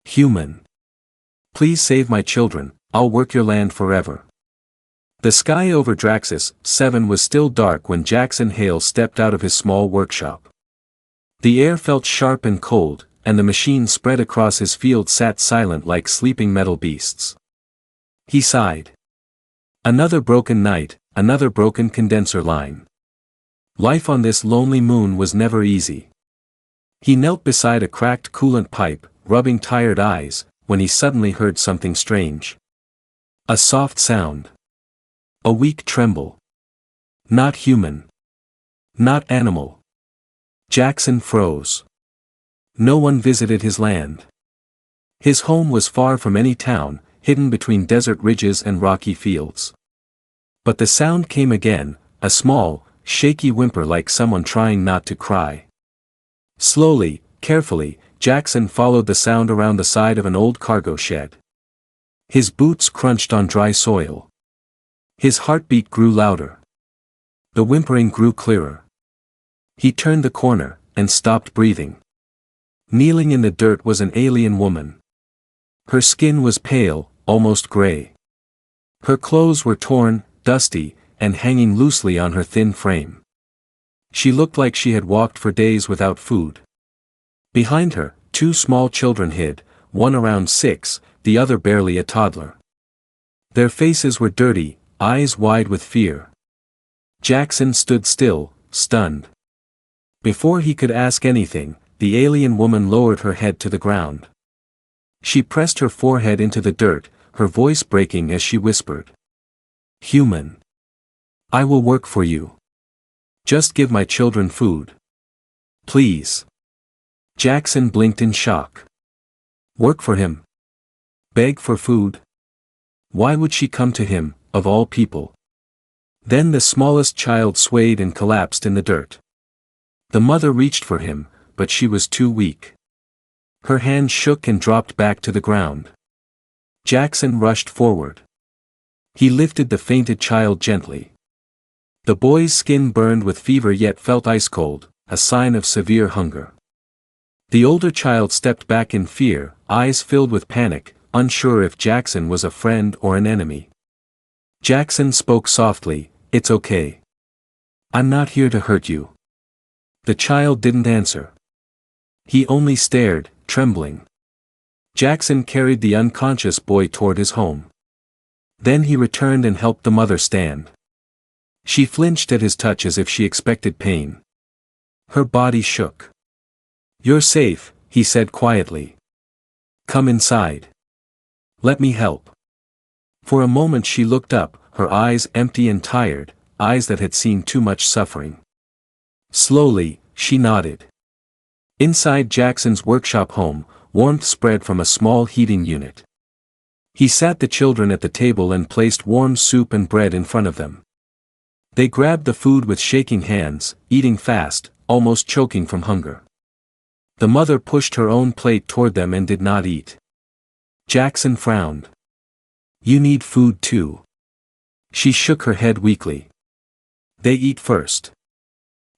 Human. Please save my children, I'll work your land forever. The sky over Draxus 7 was still dark when Jackson Hale stepped out of his small workshop. The air felt sharp and cold, and the machines spread across his field sat silent like sleeping metal beasts. He sighed. Another broken night, another broken condenser line. Life on this lonely moon was never easy. He knelt beside a cracked coolant pipe, rubbing tired eyes, when he suddenly heard something strange. A soft sound. A weak tremble. Not human. Not animal. Jackson froze. No one visited his land. His home was far from any town, hidden between desert ridges and rocky fields. But the sound came again, a small, shaky whimper like someone trying not to cry. Slowly, carefully, Jackson followed the sound around the side of an old cargo shed. His boots crunched on dry soil. His heartbeat grew louder. The whimpering grew clearer. He turned the corner, and stopped breathing. Kneeling in the dirt was an alien woman. Her skin was pale, almost gray. Her clothes were torn, dusty, and hanging loosely on her thin frame. She looked like she had walked for days without food. Behind her, two small children hid, one around 6, the other barely a toddler. Their faces were dirty, eyes wide with fear. Jackson stood still, stunned. Before he could ask anything, the alien woman lowered her head to the ground. She pressed her forehead into the dirt, her voice breaking as she whispered. Human. I will work for you. Just give my children food. Please. Jackson blinked in shock. Work for him? Beg for food? Why would she come to him, of all people? Then the smallest child swayed and collapsed in the dirt. The mother reached for him, but she was too weak. Her hand shook and dropped back to the ground. Jackson rushed forward. He lifted the fainted child gently. The boy's skin burned with fever yet felt ice cold, a sign of severe hunger. The older child stepped back in fear, eyes filled with panic, unsure if Jackson was a friend or an enemy. Jackson spoke softly, "It's okay. I'm not here to hurt you." The child didn't answer. He only stared, trembling. Jackson carried the unconscious boy toward his home. Then he returned and helped the mother stand. She flinched at his touch as if she expected pain. Her body shook. "You're safe," he said quietly. "Come inside. Let me help." For a moment she looked up, her eyes empty and tired, eyes that had seen too much suffering. Slowly, she nodded. Inside Jackson's workshop home, warmth spread from a small heating unit. He sat the children at the table and placed warm soup and bread in front of them. They grabbed the food with shaking hands, eating fast, almost choking from hunger. The mother pushed her own plate toward them and did not eat. Jackson frowned. "You need food too." She shook her head weakly. "They eat first."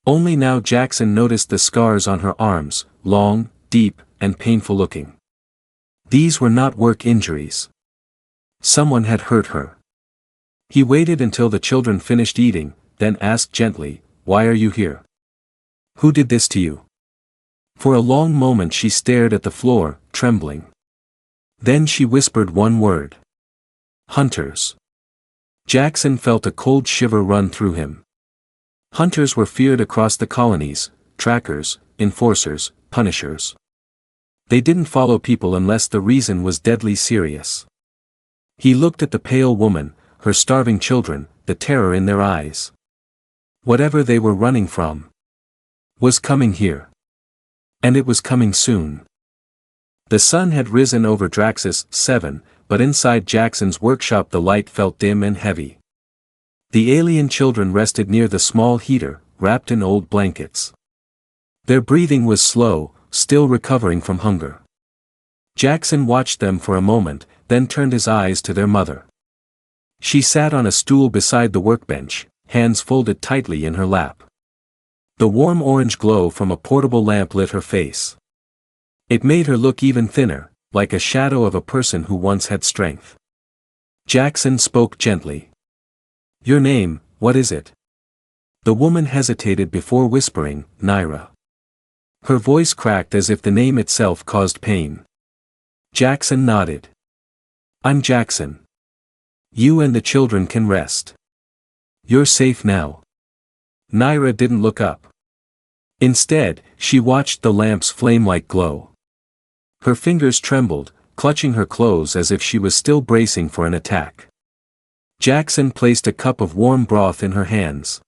Only now Jackson noticed the scars on her arms, long, deep, and painful looking. These were not work injuries. Someone had hurt her. He waited until the children finished eating, then asked gently, "Why are you here? Who did this to you?" For a long moment she stared at the floor, trembling. Then she whispered one word. "Hunters." Jackson felt a cold shiver run through him. Hunters were feared across the colonies, trackers, enforcers, punishers. They didn't follow people unless the reason was deadly serious. He looked at the pale woman, her starving children, the terror in their eyes. Whatever they were running from was coming here. And it was coming soon. The sun had risen over Draxus 7, but inside Jackson's workshop the light felt dim and heavy. The alien children rested near the small heater, wrapped in old blankets. Their breathing was slow, still recovering from hunger. Jackson watched them for a moment, then turned his eyes to their mother. She sat on a stool beside the workbench, hands folded tightly in her lap. The warm orange glow from a portable lamp lit her face. It made her look even thinner, like a shadow of a person who once had strength. Jackson spoke gently. Your name, what is it? The woman hesitated before whispering, Naira. Her voice cracked as if the name itself caused pain. Jackson nodded. I'm Jackson. You and the children can rest. You're safe now. Naira didn't look up. Instead, she watched the lamp's flame-like glow. Her fingers trembled, clutching her clothes as if she was still bracing for an attack. Jackson placed a cup of warm broth in her hands.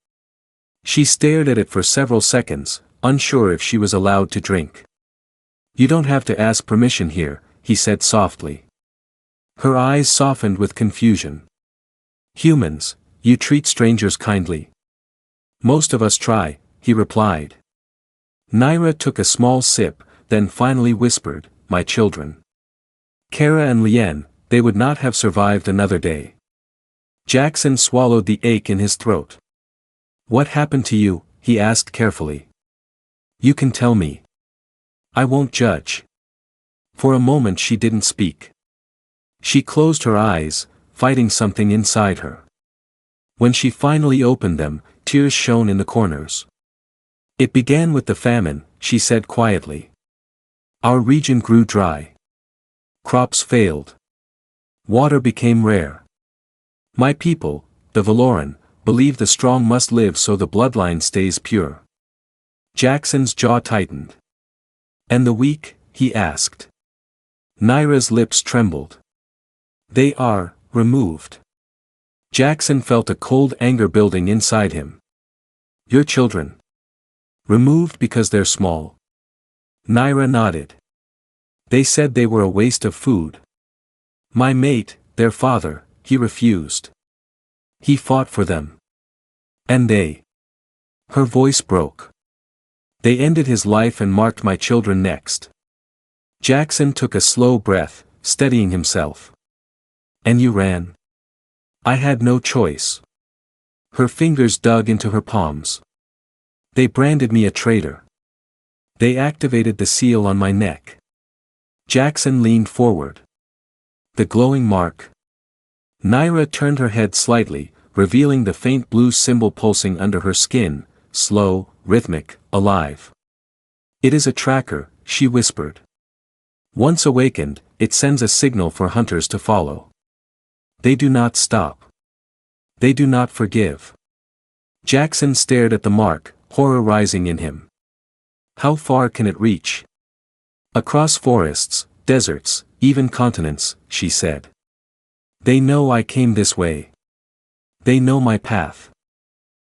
She stared at it for several seconds, unsure if she was allowed to drink. You don't have to ask permission here, he said softly. Her eyes softened with confusion. Humans, you treat strangers kindly. Most of us try, he replied. Naira took a small sip, then finally whispered, my children. Kara and Lien, they would not have survived another day. Jackson swallowed the ache in his throat. What happened to you? He asked carefully. You can tell me. I won't judge. For a moment she didn't speak. She closed her eyes, fighting something inside her. When she finally opened them, tears shone in the corners. It began with the famine, she said quietly. Our region grew dry. Crops failed. Water became rare. My people, the Valoran, believe the strong must live so the bloodline stays pure. Jackson's jaw tightened. And the weak? He asked. Naira's lips trembled. They are removed. Jackson felt a cold anger building inside him. Your children. Removed because they're small. Naira nodded. They said they were a waste of food. My mate, their father, he refused. He fought for them. And they. Her voice broke. They ended his life and marked my children next. Jackson took a slow breath, steadying himself. And you ran? I had no choice. Her fingers dug into her palms. They branded me a traitor. They activated the seal on my neck. Jackson leaned forward. The glowing mark. Naira turned her head slightly, revealing the faint blue symbol pulsing under her skin, slow, rhythmic, alive. It is a tracker, she whispered. Once awakened, it sends a signal for hunters to follow. They do not stop. They do not forgive. Jackson stared at the mark, horror rising in him. How far can it reach? Across forests, deserts, even continents, she said. They know I came this way. They know my path.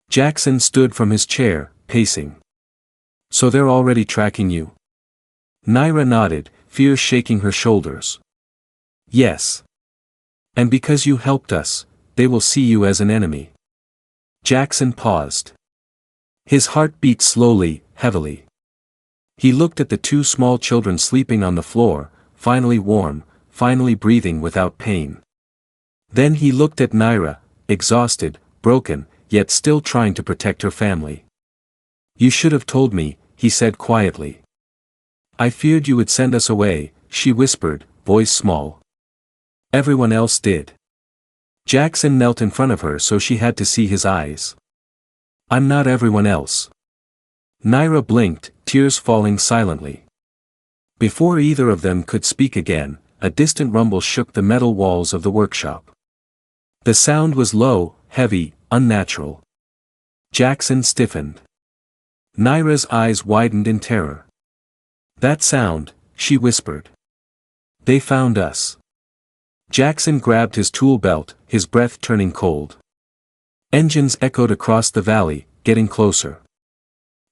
Jackson stood from his chair, pacing. So they're already tracking you? Naira nodded, fear shaking her shoulders. Yes. And because you helped us, they will see you as an enemy. Jackson paused. His heart beat slowly, heavily. He looked at the two small children sleeping on the floor, finally warm, finally breathing without pain. Then he looked at Naira, exhausted, broken, yet still trying to protect her family. You should have told me, he said quietly. I feared you would send us away, she whispered, voice small. Everyone else did. Jackson knelt in front of her so she had to see his eyes. I'm not everyone else. Naira blinked, tears falling silently. Before either of them could speak again, a distant rumble shook the metal walls of the workshop. The sound was low, heavy, unnatural. Jackson stiffened. Naira's eyes widened in terror. That sound, she whispered. They found us. Jackson grabbed his tool belt, his breath turning cold. Engines echoed across the valley, getting closer.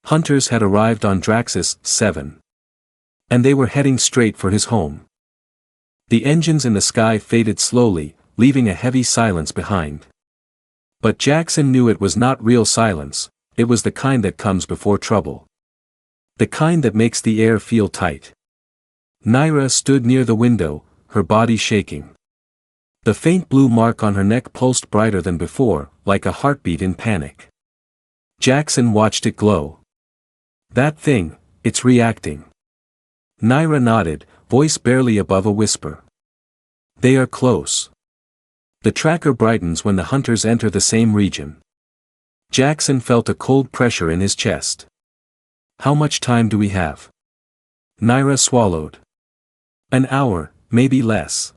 Hunters had arrived on Draxus 7. And they were heading straight for his home. The engines in the sky faded slowly, leaving a heavy silence behind. But Jackson knew it was not real silence, it was the kind that comes before trouble. The kind that makes the air feel tight. Naira stood near the window, her body shaking. The faint blue mark on her neck pulsed brighter than before, like a heartbeat in panic. Jackson watched it glow. That thing, it's reacting. Naira nodded, voice barely above a whisper. They are close. The tracker brightens when the hunters enter the same region. Jackson felt a cold pressure in his chest. How much time do we have? Naira swallowed. An hour, maybe less.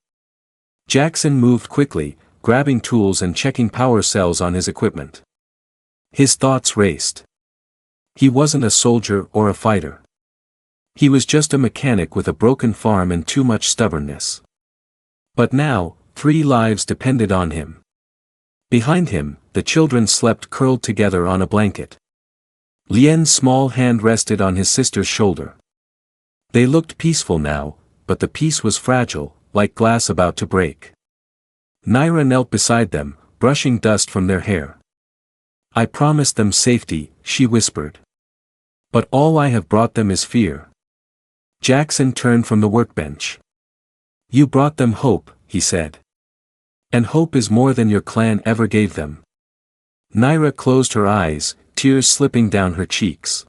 Jackson moved quickly, grabbing tools and checking power cells on his equipment. His thoughts raced. He wasn't a soldier or a fighter. He was just a mechanic with a broken farm and too much stubbornness. But now, 3 lives depended on him. Behind him, the children slept curled together on a blanket. Lien's small hand rested on his sister's shoulder. They looked peaceful now, but the peace was fragile, like glass about to break. Naira knelt beside them, brushing dust from their hair. I promised them safety, she whispered. But all I have brought them is fear. Jackson turned from the workbench. You brought them hope, he said. And hope is more than your clan ever gave them. Naira closed her eyes, tears slipping down her cheeks.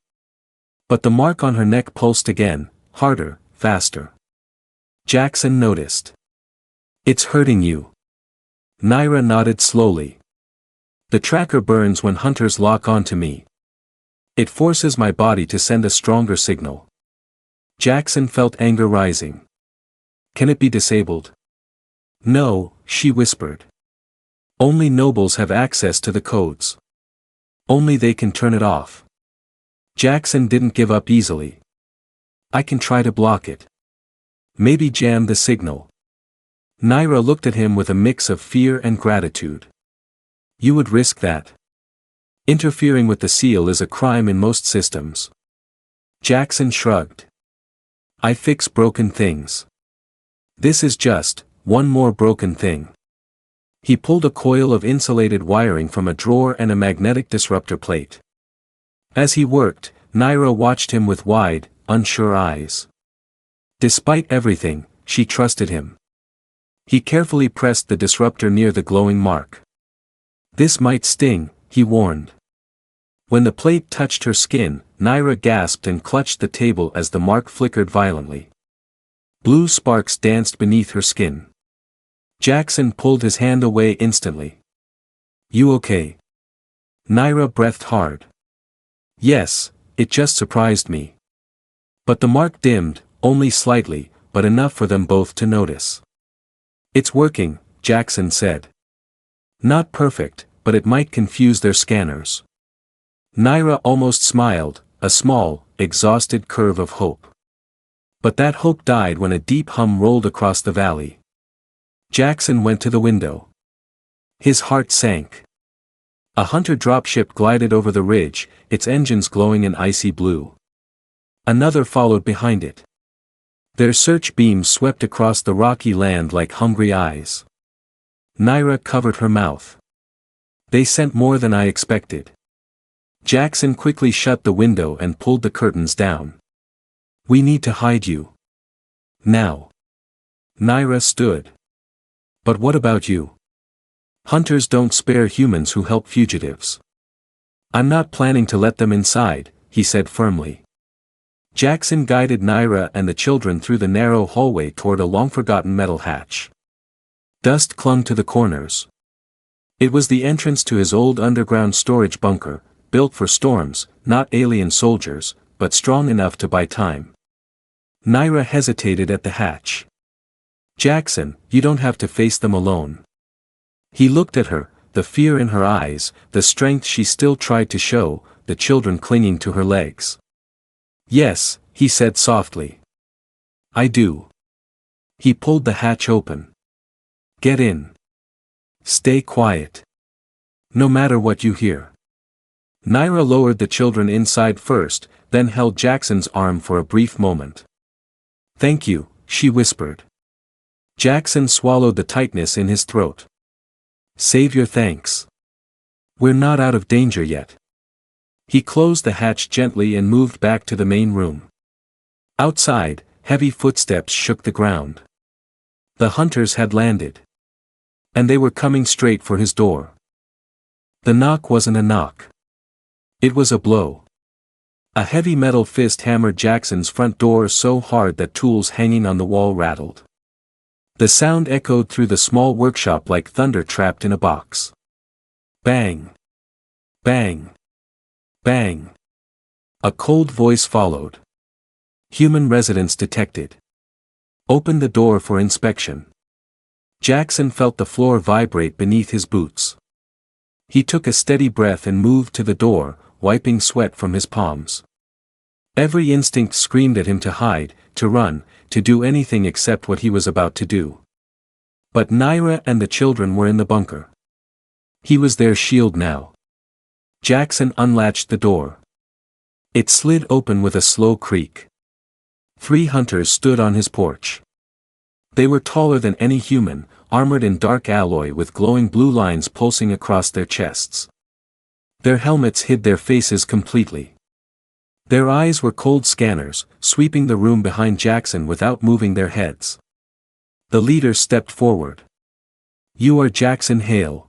But the mark on her neck pulsed again, harder, faster. Jackson noticed. It's hurting you. Naira nodded slowly. The tracker burns when hunters lock onto me. It forces my body to send a stronger signal. Jackson felt anger rising. Can it be disabled? No, she whispered. Only nobles have access to the codes. Only they can turn it off. Jackson didn't give up easily. I can try to block it. Maybe jam the signal. Naira looked at him with a mix of fear and gratitude. You would risk that? Interfering with the seal is a crime in most systems. Jackson shrugged. I fix broken things. This is just one more broken thing. He pulled a coil of insulated wiring from a drawer and a magnetic disruptor plate. As he worked, Naira watched him with wide, unsure eyes. Despite everything, she trusted him. He carefully pressed the disruptor near the glowing mark. This might sting, he warned. When the plate touched her skin, Naira gasped and clutched the table as the mark flickered violently. Blue sparks danced beneath her skin. Jackson pulled his hand away instantly. You okay? Naira breathed hard. Yes, it just surprised me. But the mark dimmed, only slightly, but enough for them both to notice. It's working, Jackson said. Not perfect, but it might confuse their scanners. Naira almost smiled, a small, exhausted curve of hope. But that hope died when a deep hum rolled across the valley. Jackson went to the window. His heart sank. A hunter dropship glided over the ridge, its engines glowing in icy blue. Another followed behind it. Their search beams swept across the rocky land like hungry eyes. Naira covered her mouth. They sent more than I expected. Jackson quickly shut the window and pulled the curtains down. We need to hide you. Now. Naira stood. But what about you? Hunters don't spare humans who help fugitives. I'm not planning to let them inside, he said firmly. Jackson guided Naira and the children through the narrow hallway toward a long-forgotten metal hatch. Dust clung to the corners. It was the entrance to his old underground storage bunker, built for storms, not alien soldiers, but strong enough to buy time. Naira hesitated at the hatch. Jackson, you don't have to face them alone. He looked at her, the fear in her eyes, the strength she still tried to show, the children clinging to her legs. Yes, he said softly. I do. He pulled the hatch open. Get in. Stay quiet. No matter what you hear. Naira lowered the children inside first, then held Jackson's arm for a brief moment. Thank you, she whispered. Jackson swallowed the tightness in his throat. Save your thanks. We're not out of danger yet. He closed the hatch gently and moved back to the main room. Outside, heavy footsteps shook the ground. The hunters had landed. And they were coming straight for his door. The knock wasn't a knock. It was a blow. A heavy metal fist hammered Jackson's front door so hard that tools hanging on the wall rattled. The sound echoed through the small workshop like thunder trapped in a box. Bang! Bang! Bang! A cold voice followed. Human residence detected. Open the door for inspection. Jackson felt the floor vibrate beneath his boots. He took a steady breath and moved to the door, wiping sweat from his palms. Every instinct screamed at him to hide, to run, to do anything except what he was about to do. But Naira and the children were in the bunker. He was their shield now. Jackson unlatched the door. It slid open with a slow creak. 3 hunters stood on his porch. They were taller than any human, armored in dark alloy with glowing blue lines pulsing across their chests. Their helmets hid their faces completely. Their eyes were cold scanners, sweeping the room behind Jackson without moving their heads. The leader stepped forward. You are Jackson Hale.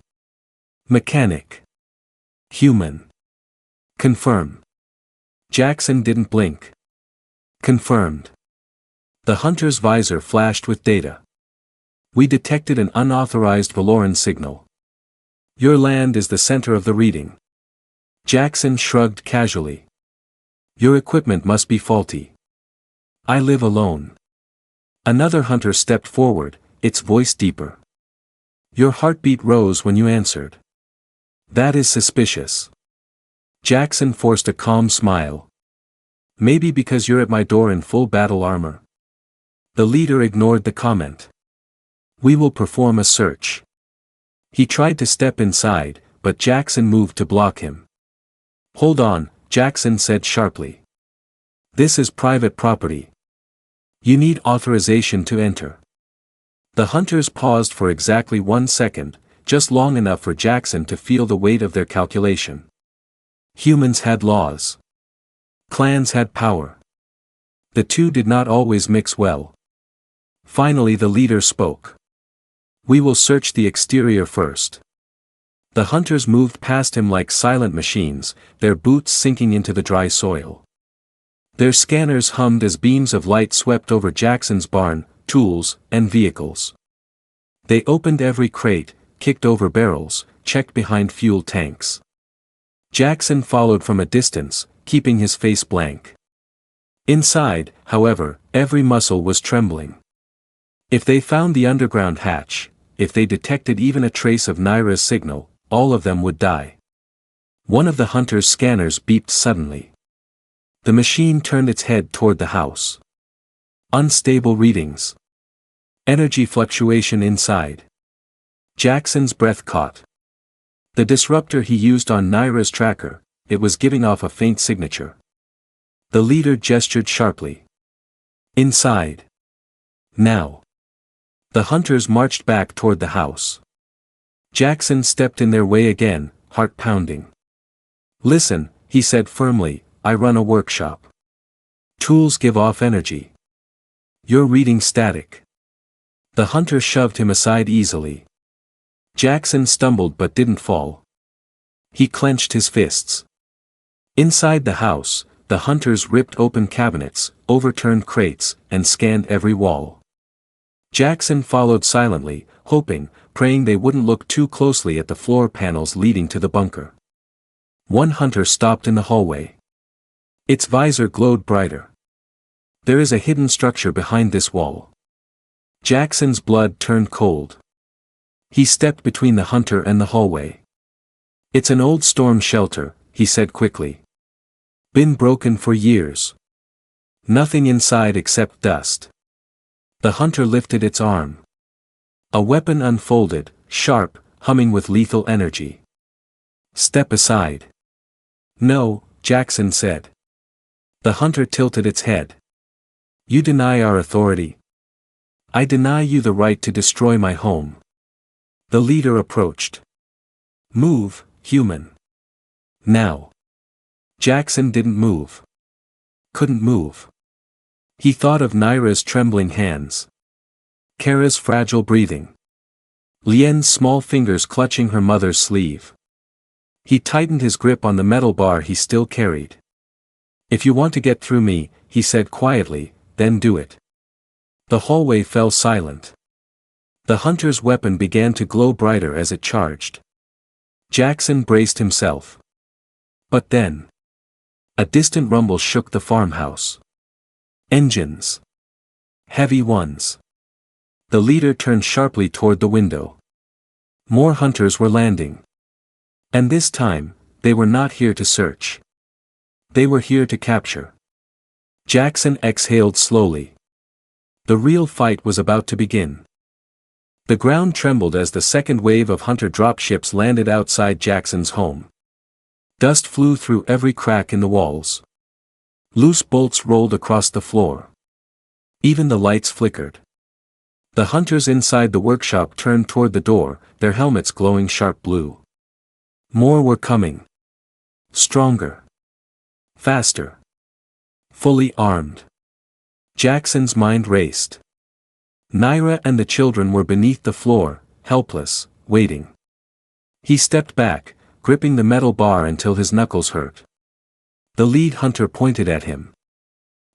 Mechanic. Human. Confirm. Jackson didn't blink. Confirmed. The hunter's visor flashed with data. We detected an unauthorized Valoran signal. Your land is the center of the reading. Jackson shrugged casually. Your equipment must be faulty. I live alone. Another hunter stepped forward, its voice deeper. Your heartbeat rose when you answered. That is suspicious. Jackson forced a calm smile. Maybe because you're at my door in full battle armor. The leader ignored the comment. We will perform a search. He tried to step inside, but Jackson moved to block him. Hold on, Jackson said sharply. This is private property. You need authorization to enter. The hunters paused for exactly 1 second, just long enough for Jackson to feel the weight of their calculation. Humans had laws. Clans had power. The two did not always mix well. Finally the leader spoke. We will search the exterior first. The hunters moved past him like silent machines, their boots sinking into the dry soil. Their scanners hummed as beams of light swept over Jackson's barn, tools, and vehicles. They opened every crate, kicked over barrels, checked behind fuel tanks. Jackson followed from a distance, keeping his face blank. Inside, however, every muscle was trembling. If they found the underground hatch, if they detected even a trace of Naira's signal, all of them would die. One of the hunter's scanners beeped suddenly. The machine turned its head toward the house. Unstable readings. Energy fluctuation inside. Jackson's breath caught. The disruptor he used on Naira's tracker, it was giving off a faint signature. The leader gestured sharply. Inside. Now. The hunters marched back toward the house. Jackson stepped in their way again, heart pounding. Listen, he said firmly, I run a workshop. Tools give off energy. You're reading static. The hunter shoved him aside easily. Jackson stumbled but didn't fall. He clenched his fists. Inside the house, the hunters ripped open cabinets, overturned crates, and scanned every wall. Jackson followed silently, hoping, praying they wouldn't look too closely at the floor panels leading to the bunker. One hunter stopped in the hallway. Its visor glowed brighter. There is a hidden structure behind this wall. Jackson's blood turned cold. He stepped between the hunter and the hallway. It's an old storm shelter, he said quickly. Been broken for years. Nothing inside except dust. The hunter lifted its arm. A weapon unfolded, sharp, humming with lethal energy. Step aside. No, Jackson said. The hunter tilted its head. You deny our authority. I deny you the right to destroy my home. The leader approached. Move, human. Now. Jackson didn't move. Couldn't move. He thought of Naira's trembling hands. Kara's fragile breathing. Lien's small fingers clutching her mother's sleeve. He tightened his grip on the metal bar he still carried. If you want to get through me, he said quietly, then do it. The hallway fell silent. The hunter's weapon began to glow brighter as it charged. Jackson braced himself. But then, a distant rumble shook the farmhouse. Engines. Heavy ones. The leader turned sharply toward the window. More hunters were landing. And this time, they were not here to search. They were here to capture. Jackson exhaled slowly. The real fight was about to begin. The ground trembled as the second wave of hunter dropships landed outside Jackson's home. Dust flew through every crack in the walls. Loose bolts rolled across the floor. Even the lights flickered. The hunters inside the workshop turned toward the door, their helmets glowing sharp blue. More were coming. Stronger. Faster. Fully armed. Jackson's mind raced. Naira and the children were beneath the floor, helpless, waiting. He stepped back, gripping the metal bar until his knuckles hurt. The lead hunter pointed at him.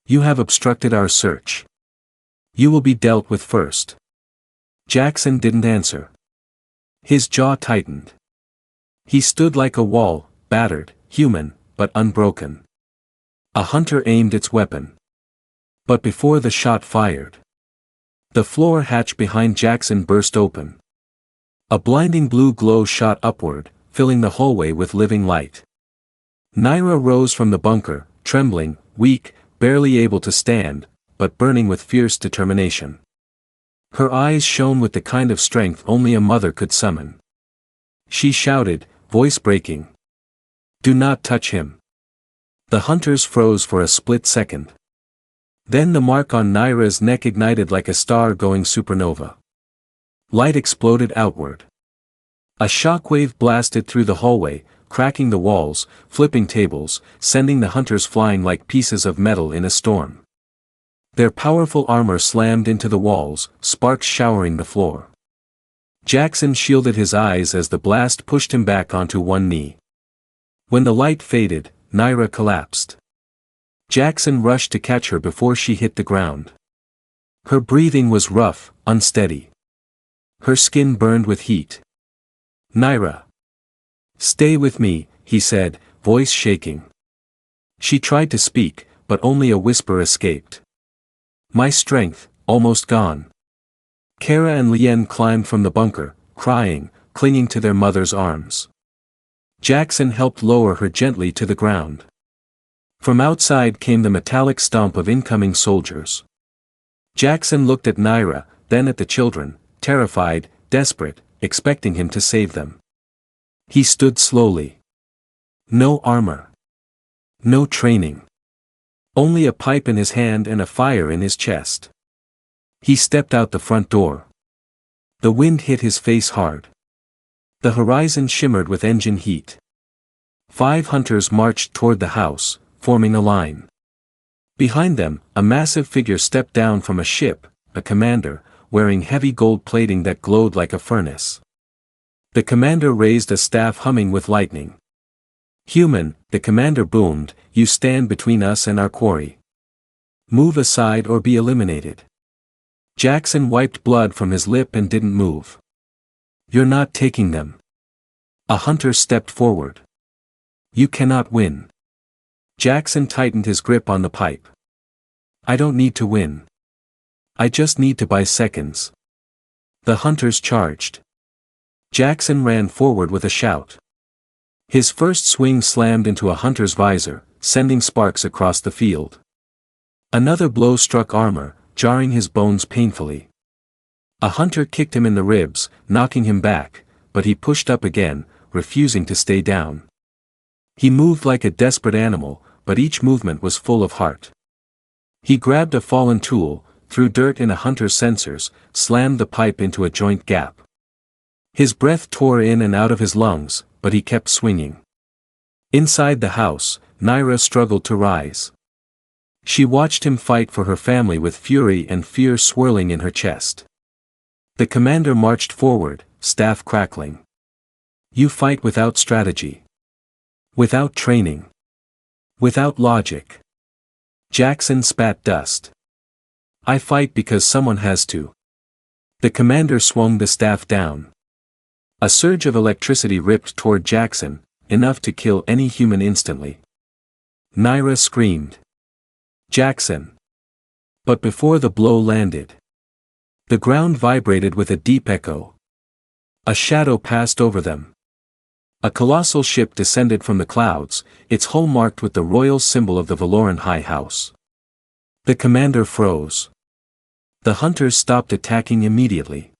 You have obstructed our search. You will be dealt with first. Jackson didn't answer. His jaw tightened. He stood like a wall, battered, human, but unbroken. A hunter aimed its weapon. But before the shot fired, the floor hatch behind Jackson burst open. A blinding blue glow shot upward, filling the hallway with living light. Naira rose from the bunker, trembling, weak, barely able to stand, but burning with fierce determination. Her eyes shone with the kind of strength only a mother could summon. She shouted, voice breaking. Do not touch him. The hunters froze for a split second. Then the mark on Naira's neck ignited like a star-going supernova. Light exploded outward. A shockwave blasted through the hallway, cracking the walls, flipping tables, sending the hunters flying like pieces of metal in a storm. Their powerful armor slammed into the walls, sparks showering the floor. Jackson shielded his eyes as the blast pushed him back onto one knee. When the light faded, Naira collapsed. Jackson rushed to catch her before she hit the ground. Her breathing was rough, unsteady. Her skin burned with heat. Naira. Stay with me, he said, voice shaking. She tried to speak, but only a whisper escaped. My strength, almost gone. Kara and Lien climbed from the bunker, crying, clinging to their mother's arms. Jackson helped lower her gently to the ground. From outside came the metallic stomp of incoming soldiers. Jackson looked at Naira, then at the children, terrified, desperate, expecting him to save them. He stood slowly. No armor. No training. Only a pipe in his hand and a fire in his chest. He stepped out the front door. The wind hit his face hard. The horizon shimmered with engine heat. 5 hunters marched toward the house, forming a line. Behind them, a massive figure stepped down from a ship, a commander, wearing heavy gold plating that glowed like a furnace. The commander raised a staff humming with lightning. Human, the commander boomed, you stand between us and our quarry. Move aside or be eliminated. Jackson wiped blood from his lip and didn't move. You're not taking them. A hunter stepped forward. You cannot win. Jackson tightened his grip on the pipe. I don't need to win. I just need to buy seconds. The hunters charged. Jackson ran forward with a shout. His first swing slammed into a hunter's visor, sending sparks across the field. Another blow struck armor, jarring his bones painfully. A hunter kicked him in the ribs, knocking him back, but he pushed up again, refusing to stay down. He moved like a desperate animal, but each movement was full of heart. He grabbed a fallen tool, threw dirt in a hunter's sensors, slammed the pipe into a joint gap. His breath tore in and out of his lungs, but he kept swinging. Inside the house, Naira struggled to rise. She watched him fight for her family with fury and fear swirling in her chest. The commander marched forward, staff crackling. You fight without strategy. Without training. Without logic. Jackson spat dust. I fight because someone has to. The commander swung the staff down. A surge of electricity ripped toward Jackson, enough to kill any human instantly. Naira screamed. Jackson. But before the blow landed, the ground vibrated with a deep echo. A shadow passed over them. A colossal ship descended from the clouds, its hull marked with the royal symbol of the Valoran High House. The commander froze. The hunters stopped attacking immediately.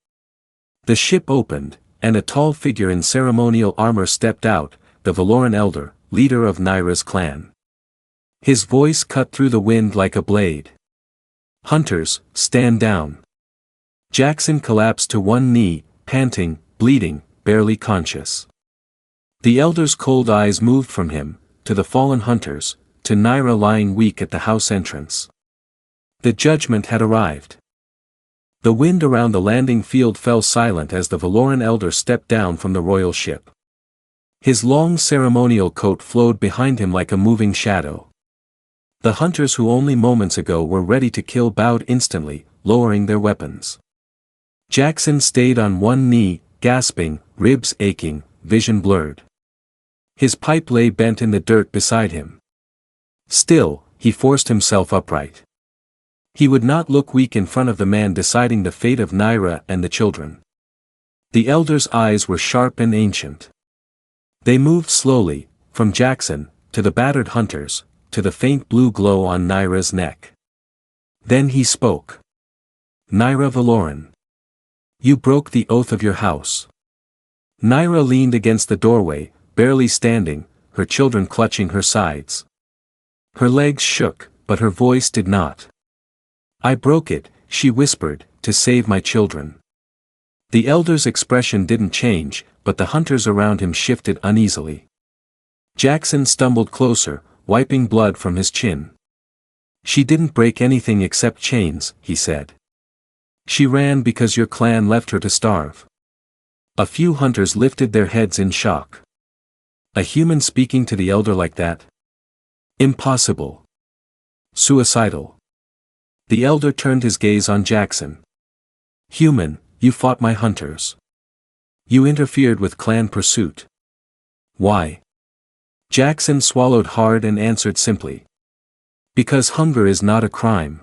The ship opened, and a tall figure in ceremonial armor stepped out, the Valoran elder, leader of Naira's clan. His voice cut through the wind like a blade. Hunters, stand down. Jackson collapsed to one knee, panting, bleeding, barely conscious. The elder's cold eyes moved from him, to the fallen hunters, to Naira lying weak at the house entrance. The judgment had arrived. The wind around the landing field fell silent as the Valoran elder stepped down from the royal ship. His long ceremonial coat flowed behind him like a moving shadow. The hunters who only moments ago were ready to kill bowed instantly, lowering their weapons. Jackson stayed on one knee, gasping, ribs aching, vision blurred. His pipe lay bent in the dirt beside him. Still, he forced himself upright. He would not look weak in front of the man deciding the fate of Naira and the children. The elder's eyes were sharp and ancient. They moved slowly, from Jackson, to the battered hunters, to the faint blue glow on Naira's neck. Then he spoke. Naira Valoran. You broke the oath of your house. Naira leaned against the doorway, barely standing, her children clutching her sides. Her legs shook, but her voice did not. I broke it, she whispered, to save my children. The elder's expression didn't change, but the hunters around him shifted uneasily. Jackson stumbled closer, wiping blood from his chin. She didn't break anything except chains, he said. She ran because your clan left her to starve. A few hunters lifted their heads in shock. A human speaking to the elder like that? Impossible. Suicidal. The elder turned his gaze on Jackson. Human, you fought my hunters. You interfered with clan pursuit. Why? Jackson swallowed hard and answered simply. Because hunger is not a crime.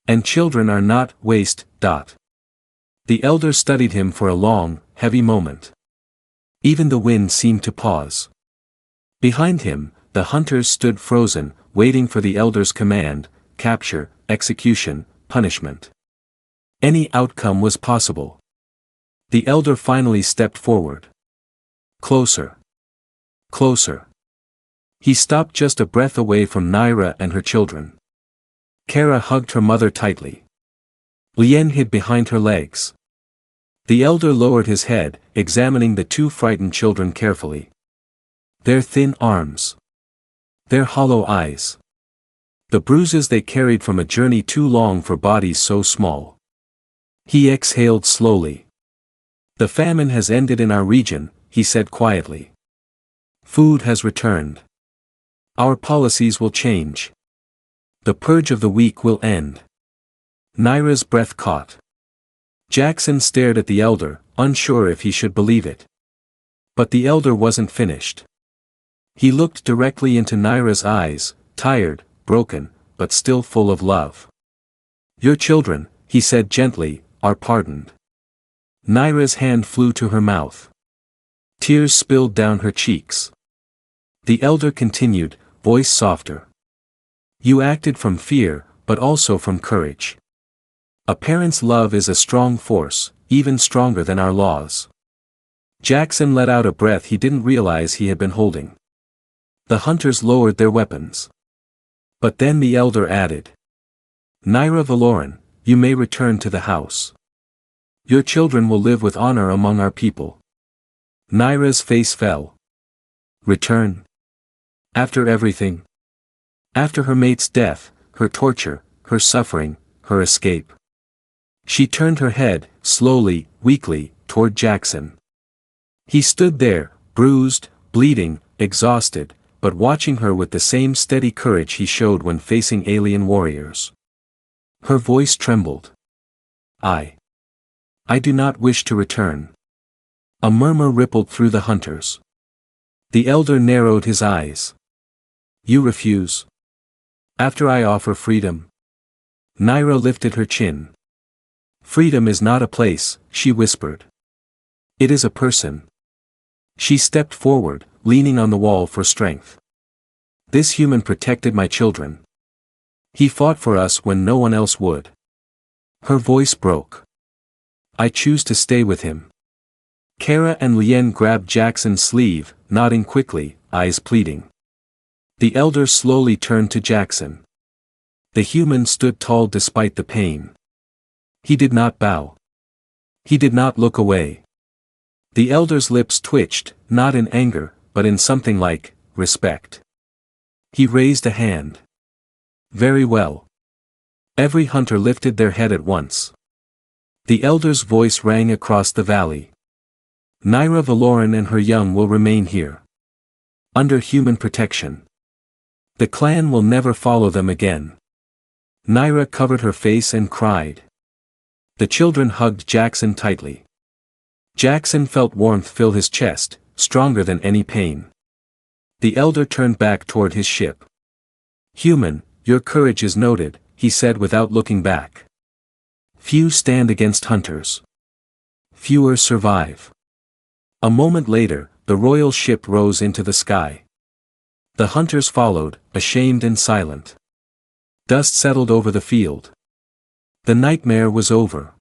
And children are not waste. The elder studied him for a long, heavy moment. Even the wind seemed to pause. Behind him, the hunters stood frozen, waiting for the elder's command: capture, execution, punishment. Any outcome was possible. The elder finally stepped forward. Closer. Closer. He stopped just a breath away from Naira and her children. Kara hugged her mother tightly. Lien hid behind her legs. The elder lowered his head, examining the two frightened children carefully. Their thin arms. Their hollow eyes. The bruises they carried from a journey too long for bodies so small. He exhaled slowly. The famine has ended in our region, he said quietly. Food has returned. Our policies will change. The purge of the weak will end. Naira's breath caught. Jackson stared at the elder, unsure if he should believe it. But the elder wasn't finished. He looked directly into Naira's eyes, tired, broken, but still full of love. Your children, he said gently, are pardoned. Naira's hand flew to her mouth. Tears spilled down her cheeks. The elder continued, voice softer. You acted from fear, but also from courage. A parent's love is a strong force, even stronger than our laws. Jackson let out a breath he didn't realize he had been holding. The hunters lowered their weapons. But then the elder added. Naira Valoran, you may return to the house. Your children will live with honor among our people. Naira's face fell. Return? After everything? After her mate's death, her torture, her suffering, her escape. She turned her head, slowly, weakly, toward Jackson. He stood there, bruised, bleeding, exhausted, but watching her with the same steady courage he showed when facing alien warriors. Her voice trembled. I do not wish to return. A murmur rippled through the hunters. The elder narrowed his eyes. You refuse? After I offer freedom? Naira lifted her chin. Freedom is not a place, she whispered. It is a person. She stepped forward, leaning on the wall for strength. This human protected my children. He fought for us when no one else would. Her voice broke. I choose to stay with him. Kara and Lien grabbed Jackson's sleeve, nodding quickly, eyes pleading. The elder slowly turned to Jackson. The human stood tall despite the pain. He did not bow. He did not look away. The elder's lips twitched, not in anger, but in something like respect. He raised a hand. Very well. Every hunter lifted their head at once. The elder's voice rang across the valley. Naira Valoran and her young will remain here. Under human protection. The clan will never follow them again. Naira covered her face and cried. The children hugged Jackson tightly. Jackson felt warmth fill his chest, stronger than any pain. The elder turned back toward his ship. Human, your courage is noted, he said without looking back. Few stand against hunters. Fewer survive. A moment later, the royal ship rose into the sky. The hunters followed, ashamed and silent. Dust settled over the field. The nightmare was over.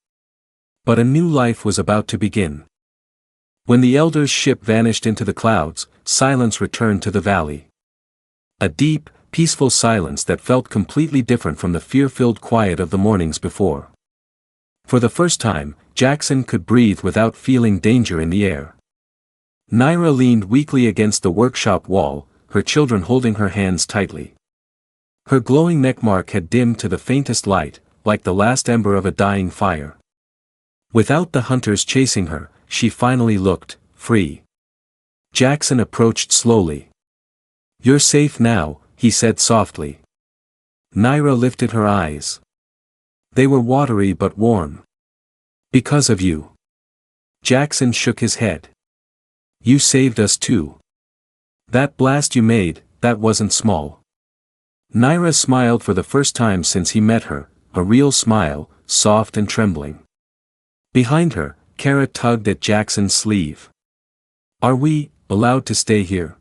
But a new life was about to begin. When the elder's ship vanished into the clouds, silence returned to the valley. A deep, peaceful silence that felt completely different from the fear-filled quiet of the mornings before. For the first time, Jackson could breathe without feeling danger in the air. Naira leaned weakly against the workshop wall, her children holding her hands tightly. Her glowing neckmark had dimmed to the faintest light, like the last ember of a dying fire. Without the hunters chasing her, she finally looked free. Jackson approached slowly. You're safe now, he said softly. Naira lifted her eyes. They were watery but warm. Because of you. Jackson shook his head. You saved us too. That blast you made, that wasn't small. Naira smiled for the first time since he met her, a real smile, soft and trembling. Behind her, Kara tugged at Jackson's sleeve. Are we allowed to stay here?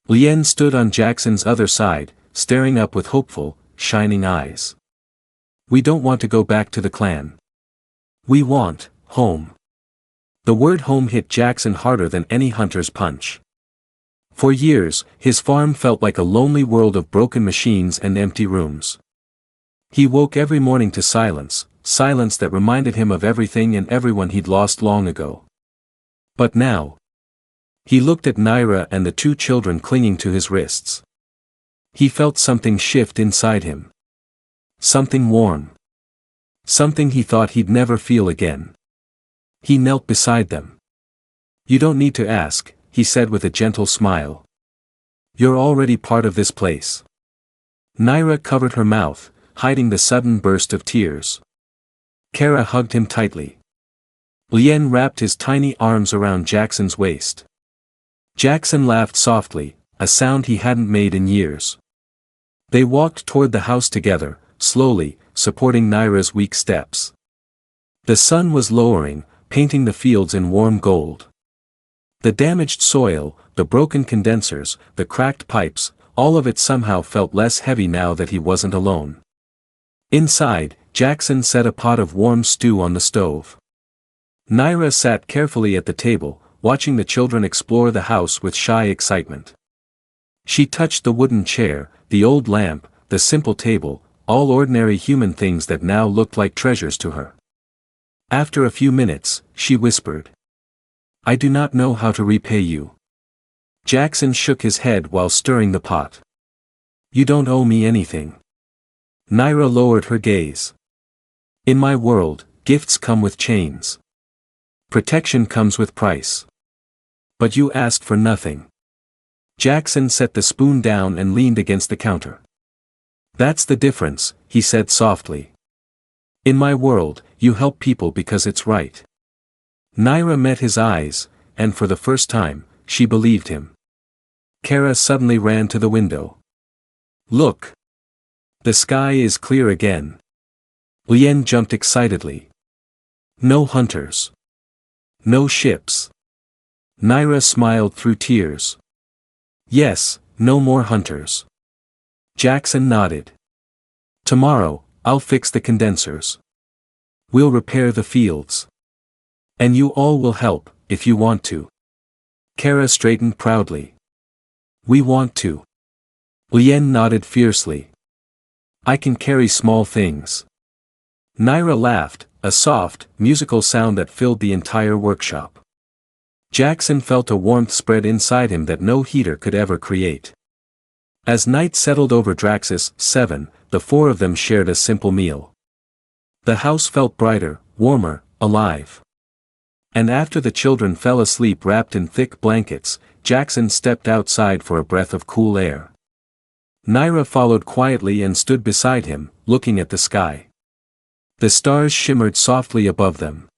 Lien stood on Jackson's other side, staring up with hopeful, shining eyes. We don't want to go back to the clan. We want home. The word home hit Jackson harder than any hunter's punch. For years, his farm felt like a lonely world of broken machines and empty rooms. He woke every morning to silence, silence that reminded him of everything and everyone he'd lost long ago. But now, he looked at Naira and the two children clinging to his wrists. He felt something shift inside him. Something warm. Something he thought he'd never feel again. He knelt beside them. You don't need to ask, he said with a gentle smile. You're already part of this place. Naira covered her mouth, hiding the sudden burst of tears. Kara hugged him tightly. Lien wrapped his tiny arms around Jackson's waist. Jackson laughed softly, a sound he hadn't made in years. They walked toward the house together, slowly, supporting Naira's weak steps. The sun was lowering, painting the fields in warm gold. The damaged soil, the broken condensers, the cracked pipes, all of it somehow felt less heavy now that he wasn't alone. Inside, Jackson set a pot of warm stew on the stove. Naira sat carefully at the table, watching the children explore the house with shy excitement. She touched the wooden chair, the old lamp, the simple table, all ordinary human things that now looked like treasures to her. After a few minutes, she whispered. I do not know how to repay you. Jackson shook his head while stirring the pot. You don't owe me anything. Naira lowered her gaze. In my world, gifts come with chains. Protection comes with price. But you asked for nothing. Jackson set the spoon down and leaned against the counter. That's the difference, he said softly. In my world, you help people because it's right. Naira met his eyes, and for the first time, she believed him. Kara suddenly ran to the window. Look! The sky is clear again. Lien jumped excitedly. No hunters. No ships. Naira smiled through tears. Yes, no more hunters. Jackson nodded. Tomorrow, I'll fix the condensers. We'll repair the fields. And you all will help, if you want to. Kara straightened proudly. We want to. Lien nodded fiercely. I can carry small things. Naira laughed, a soft, musical sound that filled the entire workshop. Jackson felt a warmth spread inside him that no heater could ever create. As night settled over Draxus 7, the four of them shared a simple meal. The house felt brighter, warmer, alive. And after the children fell asleep wrapped in thick blankets, Jackson stepped outside for a breath of cool air. Naira followed quietly and stood beside him, looking at the sky. The stars shimmered softly above them.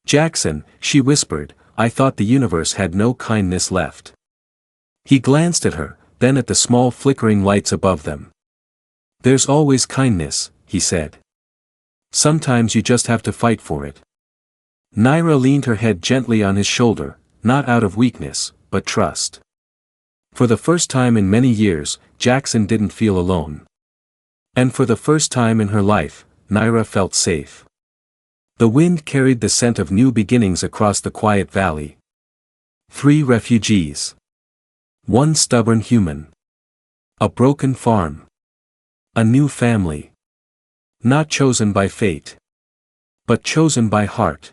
Jackson, she whispered, I thought the universe had no kindness left. He glanced at her, then at the small flickering lights above them. There's always kindness, he said. Sometimes you just have to fight for it. Naira leaned her head gently on his shoulder, not out of weakness, but trust. For the first time in many years, Jackson didn't feel alone. And for the first time in her life, Naira felt safe. The wind carried the scent of new beginnings across the quiet valley. 3 refugees. 1 stubborn human. A broken farm. A new family. Not chosen by fate. But chosen by heart.